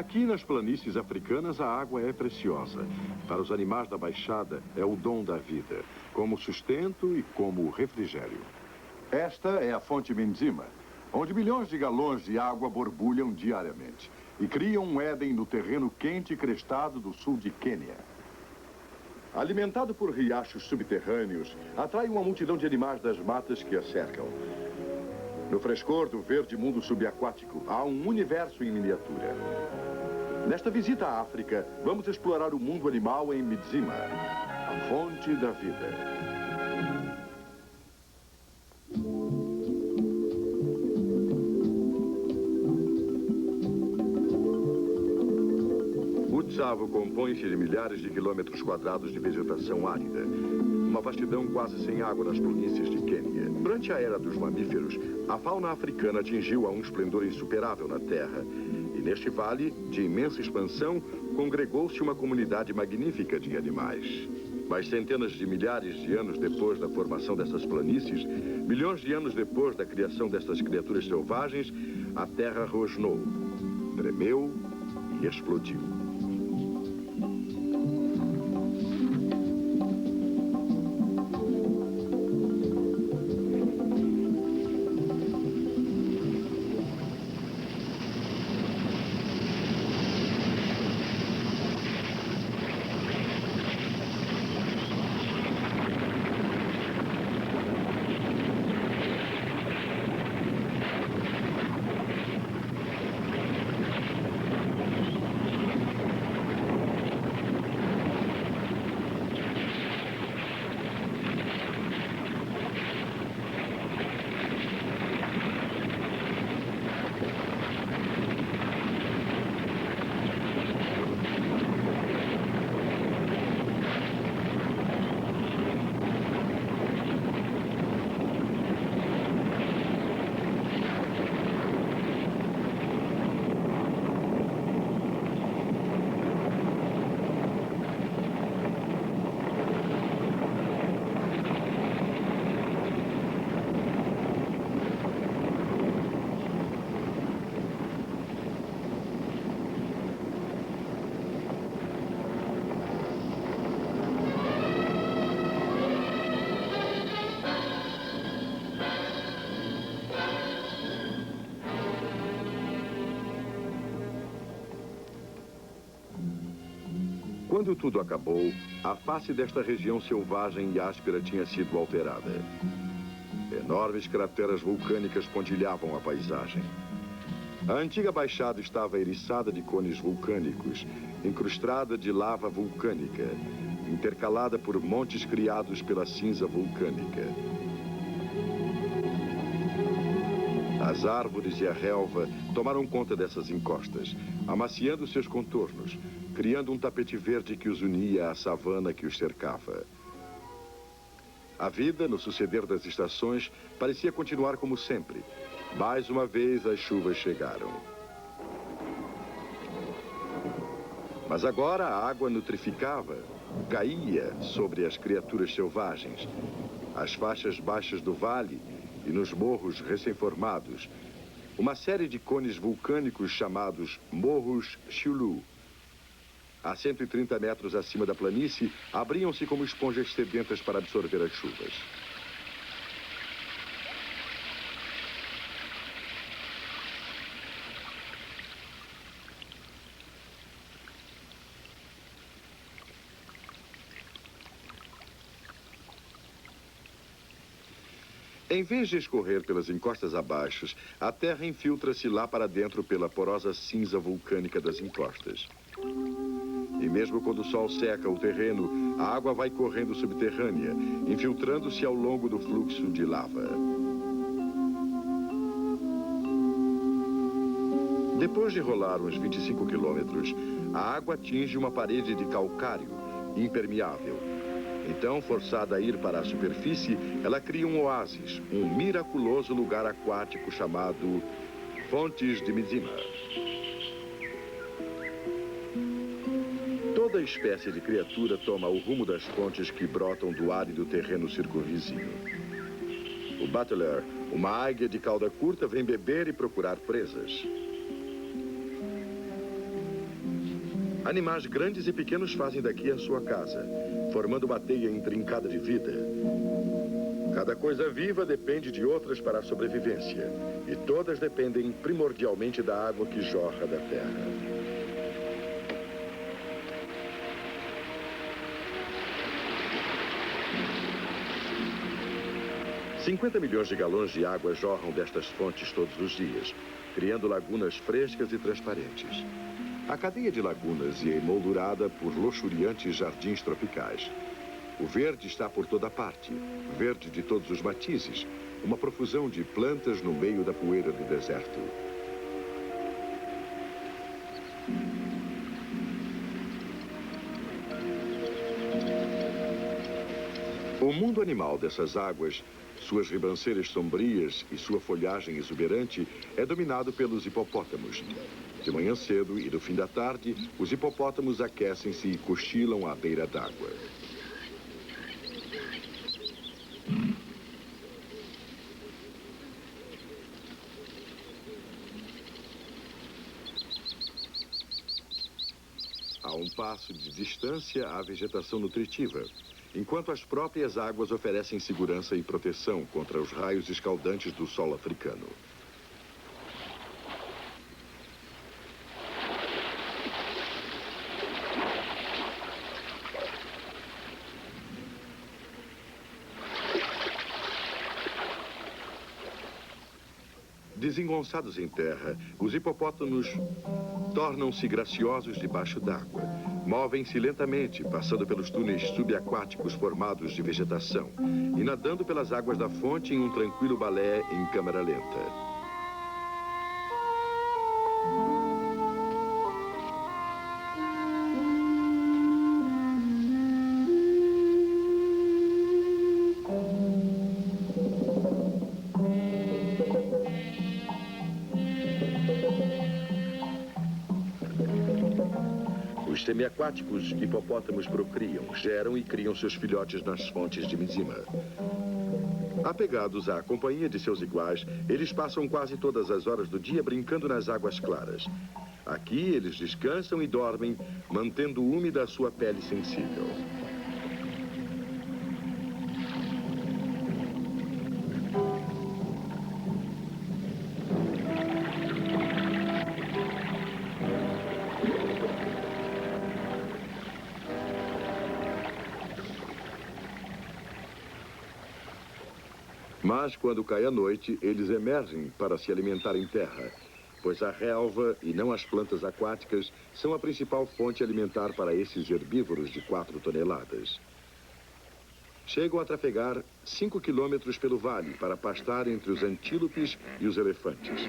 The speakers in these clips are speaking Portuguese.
Aqui nas planícies africanas a água é preciosa. Para os animais da Baixada é o dom da vida, como sustento e como refrigério. Esta é a fonte Mindzima, onde milhões de galões de água borbulham diariamente e criam um Éden no terreno quente e crestado do sul de Quênia. Alimentado por riachos subterrâneos, atrai uma multidão de animais das matas que a cercam. No frescor do verde mundo subaquático, há um universo em miniatura. Nesta visita à África, vamos explorar o mundo animal em Mindzima, a fonte da vida. O Tsavo compõe-se de milhares de quilômetros quadrados de vegetação árida, uma vastidão quase sem água nas planícies de Quênia. Durante a era dos mamíferos, a fauna africana atingiu a um esplendor insuperável na Terra. E neste vale, de imensa expansão, congregou-se uma comunidade magnífica de animais. Mas centenas de milhares de anos depois da formação dessas planícies, milhões de anos depois da criação destas criaturas selvagens, a Terra rosnou, tremeu e explodiu. Quando tudo acabou, a face desta região selvagem e áspera tinha sido alterada. Enormes crateras vulcânicas pontilhavam a paisagem. A antiga baixada estava eriçada de cones vulcânicos, incrustada de lava vulcânica, intercalada por montes criados pela cinza vulcânica. As árvores e a relva tomaram conta dessas encostas, amaciando seus contornos, criando um tapete verde que os unia à savana que os cercava. A vida, no suceder das estações, parecia continuar como sempre. Mais uma vez as chuvas chegaram. Mas agora a água nutrificava, caía sobre as criaturas selvagens, as faixas baixas do vale e nos morros recém-formados, uma série de cones vulcânicos chamados Morros Chulu. A 130 metros acima da planície, abriam-se como esponjas sedentas para absorver as chuvas. Em vez de escorrer pelas encostas abaixo, a terra infiltra-se lá para dentro pela porosa cinza vulcânica das encostas. E mesmo quando o sol seca o terreno, a água vai correndo subterrânea, infiltrando-se ao longo do fluxo de lava. Depois de rolar uns 25 quilômetros, a água atinge uma parede de calcário, impermeável. Então, forçada a ir para a superfície, ela cria um oásis, um miraculoso lugar aquático chamado Fontes de Mindzima. Toda espécie de criatura toma o rumo das fontes que brotam do árido terreno circunvizinho. O butler, uma águia de cauda curta, vem beber e procurar presas. Animais grandes e pequenos fazem daqui a sua casa, formando uma teia intrincada de vida. Cada coisa viva depende de outras para a sobrevivência, e todas dependem primordialmente da água que jorra da terra. $50 milhões de galões de água jorram destas fontes todos os dias, criando lagunas frescas e transparentes. A cadeia de lagunas é emoldurada por luxuriantes jardins tropicais. O verde está por toda parte, verde de todos os matizes, uma profusão de plantas no meio da poeira do deserto. O mundo animal dessas águas, suas ribanceiras sombrias e sua folhagem exuberante, é dominado pelos hipopótamos. De manhã cedo e no fim da tarde, os hipopótamos aquecem-se e cochilam à beira d'água. A um passo de distância, há vegetação nutritiva, enquanto as próprias águas oferecem segurança e proteção contra os raios escaldantes do sol africano. Desengonçados em terra, os hipopótamos tornam-se graciosos debaixo d'água. Movem-se lentamente, passando pelos túneis subaquáticos formados de vegetação e nadando pelas águas da fonte em um tranquilo balé em câmera lenta. Os semiaquáticos hipopótamos procriam, geram e criam seus filhotes nas fontes de Mzima. Apegados à companhia de seus iguais, eles passam quase todas as horas do dia brincando nas águas claras. Aqui eles descansam e dormem, mantendo úmida a sua pele sensível. Mas, quando cai a noite, eles emergem para se alimentar em terra, pois a relva e não as plantas aquáticas são a principal fonte alimentar para esses herbívoros de 4 toneladas. Chegam a trafegar 5 quilômetros pelo vale para pastar entre os antílopes e os elefantes.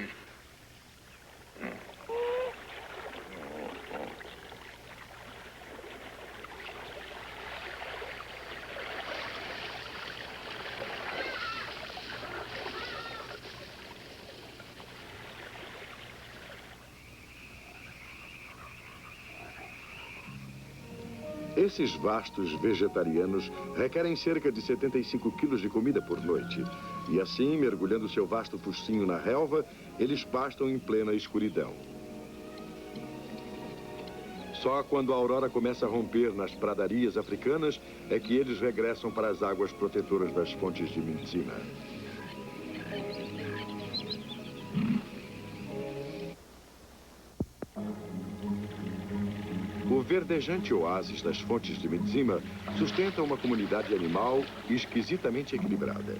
Esses vastos vegetarianos requerem cerca de 75 quilos de comida por noite. E assim, mergulhando seu vasto focinho na relva, eles pastam em plena escuridão. Só quando a aurora começa a romper nas pradarias africanas é que eles regressam para as águas protetoras das fontes de Mzima. O verdejante oásis das fontes de Mzima sustenta uma comunidade animal esquisitamente equilibrada.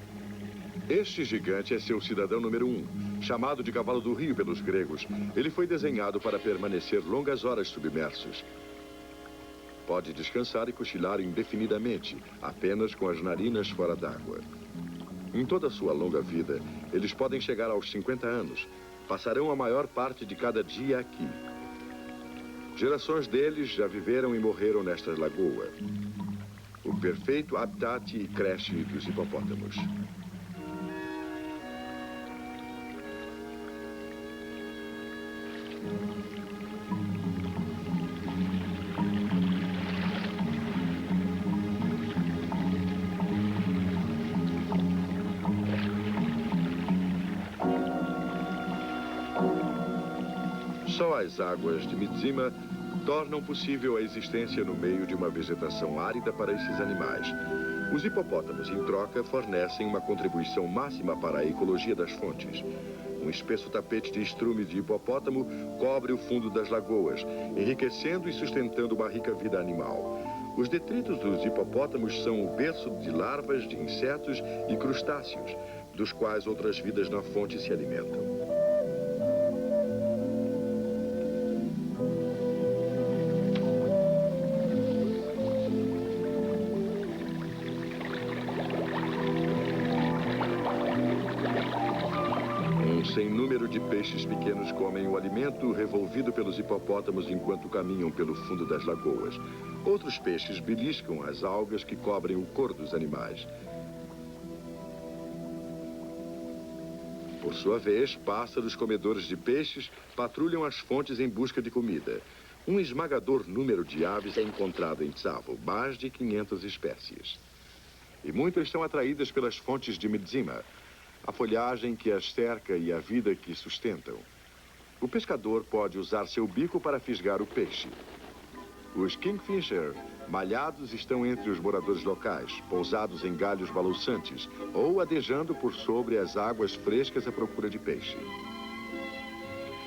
Este gigante é seu cidadão número 1, chamado de cavalo do rio pelos gregos. Ele foi desenhado para permanecer longas horas submersos. Pode descansar e cochilar indefinidamente, apenas com as narinas fora d'água. Em toda a sua longa vida, eles podem chegar aos 50 anos. Passarão a maior parte de cada dia aqui. Gerações deles já viveram e morreram nesta lagoa. O perfeito habitat e creche dos hipopótamos. Só as águas de Mzima tornam possível a existência no meio de uma vegetação árida para esses animais. Os hipopótamos, em troca, fornecem uma contribuição máxima para a ecologia das fontes. Um espesso tapete de estrume de hipopótamo cobre o fundo das lagoas, enriquecendo e sustentando uma rica vida animal. Os detritos dos hipopótamos são o berço de larvas, de insetos e crustáceos, dos quais outras vidas na fonte se alimentam. Sem número de peixes pequenos comem o alimento revolvido pelos hipopótamos enquanto caminham pelo fundo das lagoas. Outros peixes beliscam as algas que cobrem o corpo dos animais. Por sua vez, pássaros comedores de peixes patrulham as fontes em busca de comida. Um esmagador número de aves é encontrado em Tsavo, mais de 500 espécies. E muitas são atraídas pelas fontes de Mdzima, a folhagem que as cerca e a vida que sustentam. O pescador pode usar seu bico para fisgar o peixe. Os kingfisher malhados estão entre os moradores locais, pousados em galhos balouçantes ou adejando por sobre as águas frescas à procura de peixe.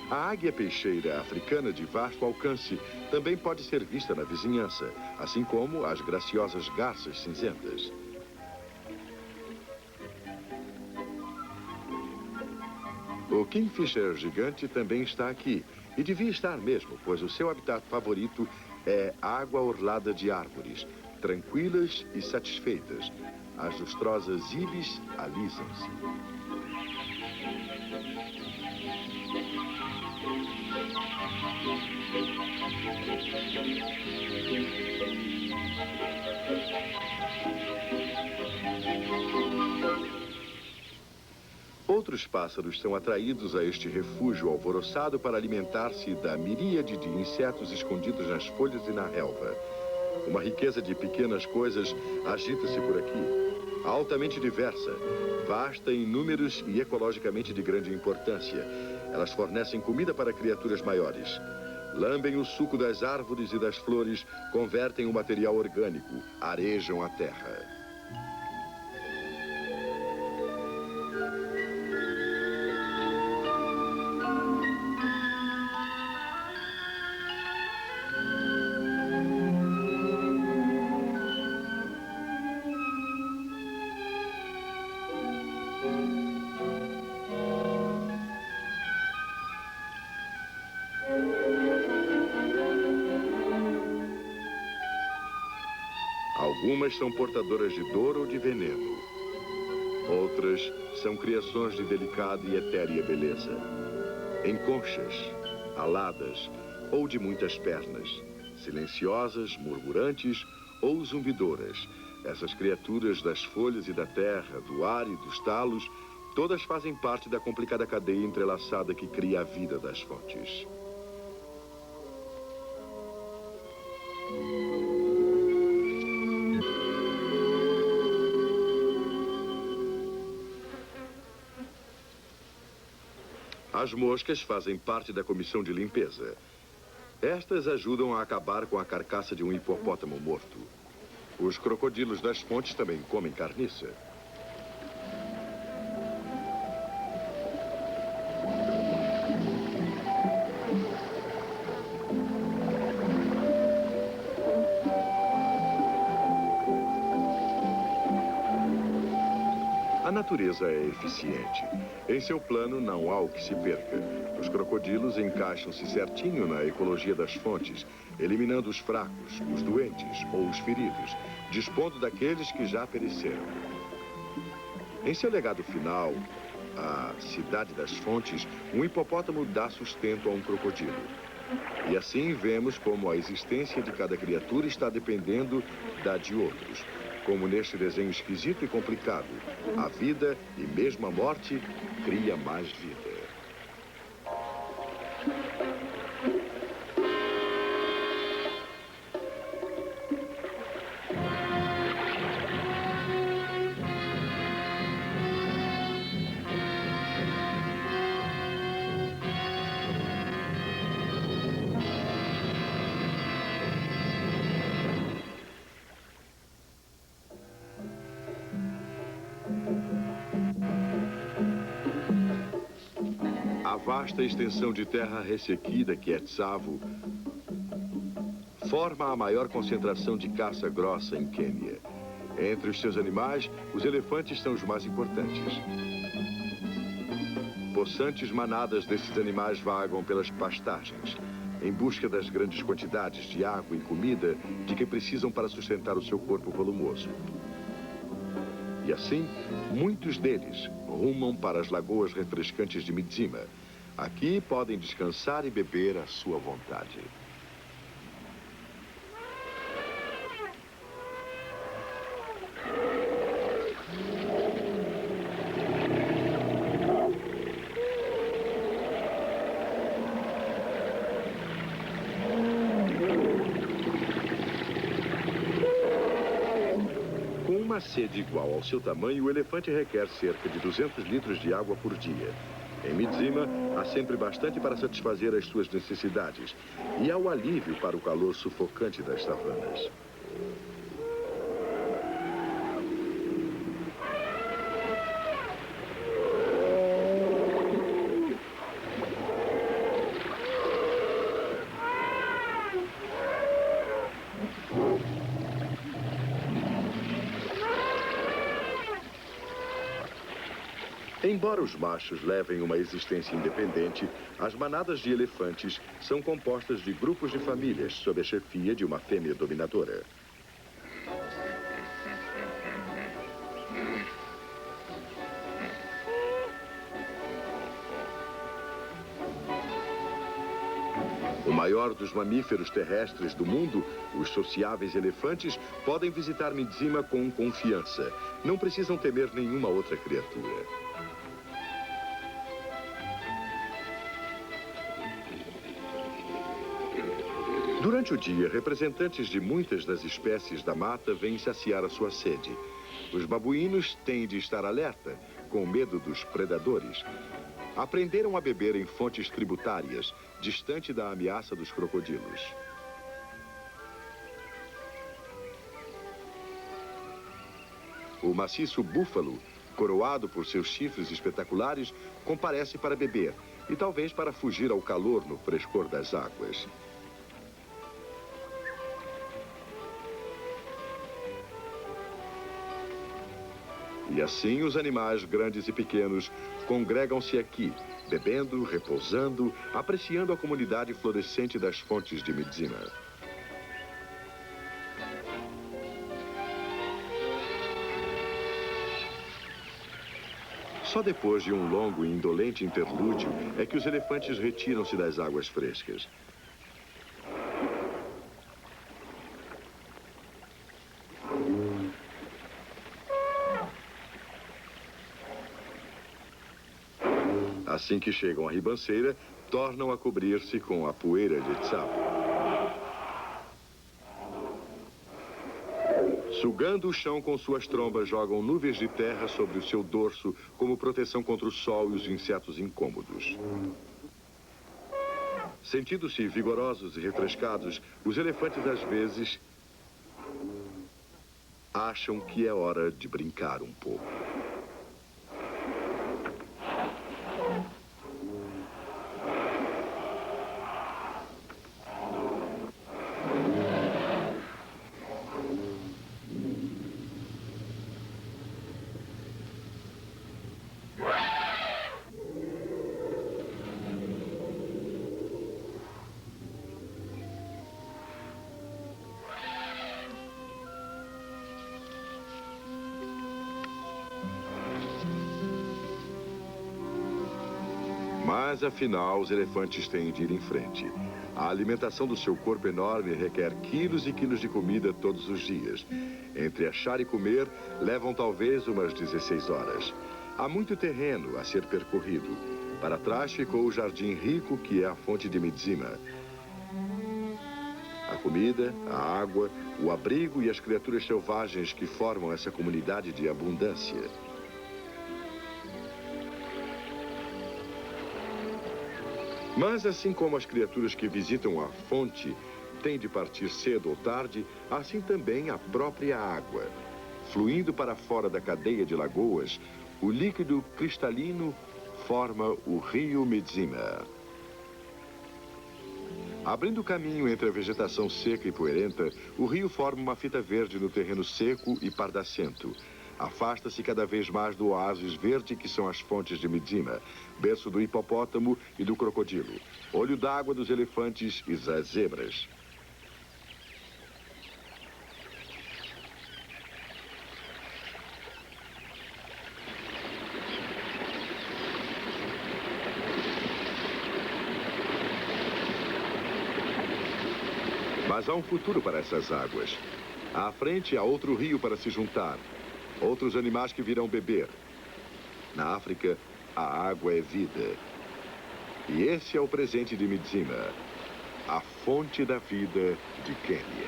A águia peixeira africana de vasto alcance também pode ser vista na vizinhança, assim como as graciosas garças cinzentas. O kingfisher gigante também está aqui, e devia estar mesmo, pois o seu habitat favorito é água orlada de árvores, tranquilas e satisfeitas. As lustrosas ibis alisam-se. Outros pássaros são atraídos a este refúgio alvoroçado para alimentar-se da miríade de insetos escondidos nas folhas e na relva. Uma riqueza de pequenas coisas agita-se por aqui, altamente diversa, vasta em números e ecologicamente de grande importância. Elas fornecem comida para criaturas maiores. Lambem o suco das árvores e das flores, convertem o material orgânico, arejam a terra. Algumas são portadoras de dor ou de veneno. Outras são criações de delicada e etérea beleza. Em conchas, aladas ou de muitas pernas. Silenciosas, murmurantes ou zumbidoras. Essas criaturas das folhas e da terra, do ar e dos talos, todas fazem parte da complicada cadeia entrelaçada que cria a vida das fontes. As moscas fazem parte da comissão de limpeza. Estas ajudam a acabar com a carcaça de um hipopótamo morto. Os crocodilos das fontes também comem carniça. A natureza é eficiente. Em seu plano não há o que se perca. Os crocodilos encaixam-se certinho na ecologia das fontes, eliminando os fracos, os doentes ou os feridos, dispondo daqueles que já pereceram. Em seu legado final, a cidade das fontes, um hipopótamo dá sustento a um crocodilo. E assim vemos como a existência de cada criatura está dependendo da de outros. Como neste desenho esquisito e complicado, a vida e mesmo a morte cria mais vida. vasta extensão de terra ressequida que é Tsavo forma a maior concentração de caça grossa em Quênia. Entre os seus animais, os elefantes são os mais importantes. Possantes manadas desses animais vagam pelas pastagens, em busca das grandes quantidades de água e comida de que precisam para sustentar o seu corpo volumoso. E assim, muitos deles rumam para as lagoas refrescantes de Midzima. Aqui podem descansar e beber à sua vontade. Com uma sede igual ao seu tamanho, o elefante requer cerca de 200 litros de água por dia. Em Midzima, há sempre bastante para satisfazer as suas necessidades e há o alívio para o calor sufocante das savanas. Embora os machos levem uma existência independente, as manadas de elefantes são compostas de grupos de famílias sob a chefia de uma fêmea dominadora. O maior dos mamíferos terrestres do mundo, os sociáveis elefantes, podem visitar Midzima com confiança. Não precisam temer nenhuma outra criatura. Durante o dia, representantes de muitas das espécies da mata vêm saciar a sua sede. Os babuínos têm de estar alerta, com medo dos predadores. Aprenderam a beber em fontes tributárias, distante da ameaça dos crocodilos. O maciço búfalo, coroado por seus chifres espetaculares, comparece para beber e talvez para fugir ao calor no frescor das águas. E assim os animais grandes e pequenos congregam-se aqui, bebendo, repousando, apreciando a comunidade florescente das fontes de Midzima. Só depois de um longo e indolente interlúdio é que os elefantes retiram-se das águas frescas. Assim que chegam à ribanceira, tornam a cobrir-se com a poeira de Tsavo. Sugando o chão com suas trombas, jogam nuvens de terra sobre o seu dorso como proteção contra o sol e os insetos incômodos. Sentindo-se vigorosos e refrescados, os elefantes às vezes acham que é hora de brincar um pouco. Mas, afinal, os elefantes têm de ir em frente. A alimentação do seu corpo enorme requer quilos e quilos de comida todos os dias. Entre achar e comer, levam talvez umas 16 horas. Há muito terreno a ser percorrido. Para trás ficou o jardim rico, que é a fonte de Midzima. A comida, a água, o abrigo e as criaturas selvagens que formam essa comunidade de abundância. Mas assim como as criaturas que visitam a fonte têm de partir cedo ou tarde, assim também a própria água. Fluindo para fora da cadeia de lagoas, o líquido cristalino forma o rio Midzima. Abrindo caminho entre a vegetação seca e poeirenta, o rio forma uma fita verde no terreno seco e pardacento. Afasta-se cada vez mais do oásis verde que são as fontes de Midzima, berço do hipopótamo e do crocodilo, olho d'água dos elefantes e das zebras. Mas há um futuro para essas águas. À frente há outro rio para se juntar. Outros animais que virão beber. Na África, a água é vida. E esse é o presente de Midzima, a fonte da vida de Quênia.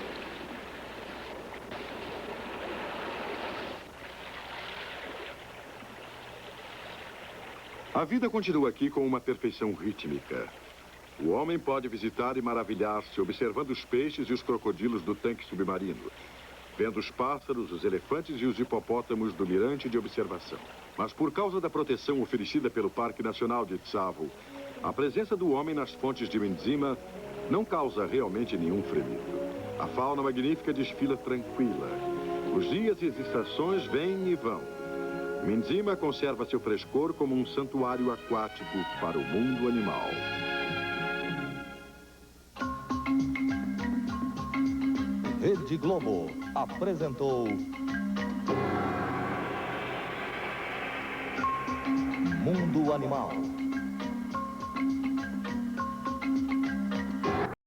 A vida continua aqui com uma perfeição rítmica. O homem pode visitar e maravilhar-se observando os peixes e os crocodilos do tanque submarino, vendo os pássaros, os elefantes e os hipopótamos do mirante de observação. Mas por causa da proteção oferecida pelo Parque Nacional de Tsavo, a presença do homem nas fontes de Midzima não causa realmente nenhum fremido. A fauna magnífica desfila tranquila. Os dias e as estações vêm e vão. Midzima conserva seu frescor como um santuário aquático para o mundo animal. Rede Globo apresentou Mundo Animal.